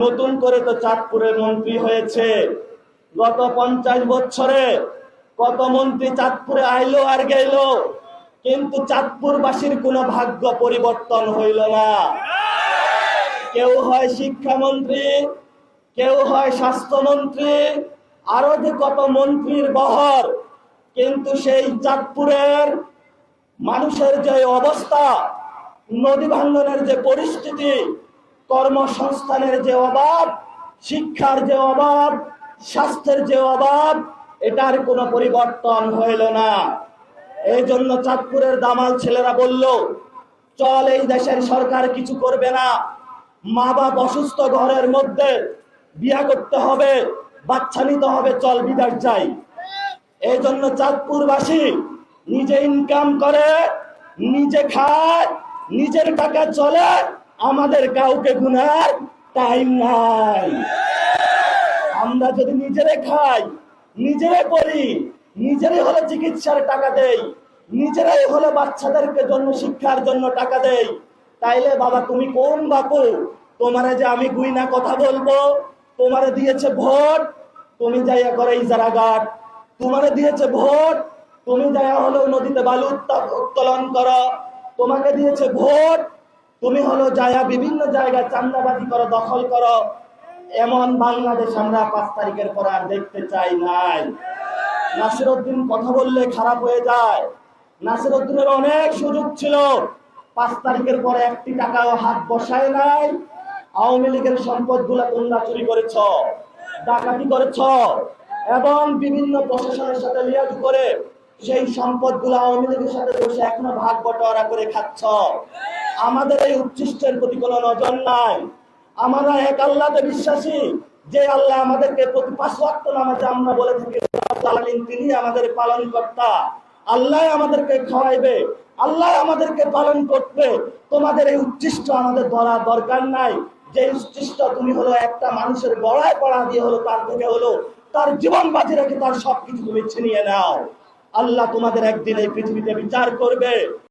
নতুন করে তো চাঁদপুরের মন্ত্রী হয়েছে। গত 50 বছরে কত মন্ত্রী চাঁদপুরে আইলো আর গেল, কিন্তু চাঁদপুরবাসীর কোনো ভাগ্য পরিবর্তন হইল না। কেউ হয় শিক্ষামন্ত্রী, কেউ হয় স্বাস্থ্যমন্ত্রী, আরো যে কত মন্ত্রীর বহর, কিন্তু সেই চাঁদপুরের মানুষের যে অবস্থা, নদী ভাঙ্গনের যে পরিস্থিতি, কর্মসংস্থানের যে অভাব, শিক্ষার যে অভাব, স্বাস্থ্যের যে অভাব, এটার কোনো পরিবর্তন হইল না। এই জন্য চাঁদপুরের দামাল ছেলেরা বলল, চল এই দেশের সরকার কিছু করবে না, মা বাপ অসুস্থ ঘরের মধ্যে বিয়া করতে হবে, বাচ্চা নিতে হবে, চল বিদেশ যাই। এই জন্য চাঁদপুরবাসী নিজে ইনকাম করে, নিজে খায়, নিজের টাকা চলে, আমাদের কাউকে গুনার টাইম নাই। আমরা যদি নিজেরে খাই, নিজেরে করি, নিজেরাই হলো চিকিৎসার টাকা দেই, নিজেরাই হলো বাচ্চাদেরকে জন্য শিক্ষার জন্য টাকা দেই, তাইলে বাবা তুমি কোন বাপু? তোমারে যে আমি গুইনা কথা বলবো, তোমারে দিয়েছে ভোট, তুমি যাইয়া করে ইজারাঘাট, তোমারে দিয়েছে ভোট, তুমি যাইয়া হলো নদীতে বালু উত্তোলন করো, তোমাকে দিয়েছে ভোট, তুমি হলো যাইয়া বিভিন্ন জায়গায় চান্দাবাজি করো, দখল করো। এমন বাংলাদেশ আমরা 5 তারিখের পর আর দেখতে চাই নাই। নাসিরউদ্দিন কথা বললে খারাপ হয়ে যায়। নাসিরউদ্দিনের অনেক সুযোগ ছিল, 5 তারিখের পরে একটি টাকাও হাত বসায় নাই। আওয়ামী লীগের সম্পদগুলো তোমরা চুরি করেছ, ডাকাতি করেছ, এবং বিভিন্ন প্রশাসনের সাথে লিয়াজ করে সেই সম্পদগুলো আওয়ামী লীগের সাথে বসে এখনো ভাগ বটোয়ারা করে খাচ্ছ। আমাদের এই উচ্ছিষ্টের প্রতি কোনো নজর নাই। আমরা এক আল্লাহতে বিশ্বাসী, যে আল্লাহ আমাদেরকে প্রতি 5 ওয়াক্ত নামাজে আমরা বলে থাকি তিনি আমাদের পালন কর্তা, আল্লাহ আমাদেরকে খাওয়াইবে, আল্লাহ আমাদেরকে পালন করবে। তোমাদের এই উচ্ছিষ্ট আমাদের ধরা দরকার নাই। যে উচ্ছিষ্ট তুমি হলো একটা মানুষের গলায় পড়া দিয়ে হলো তার থেকে হলো তার জীবন বাজি রেখে তার সবকিছু তুমি ছিনিয়ে নাও। আল্লাহ তোমাদের একদিন এই পৃথিবীতে বিচার করবে।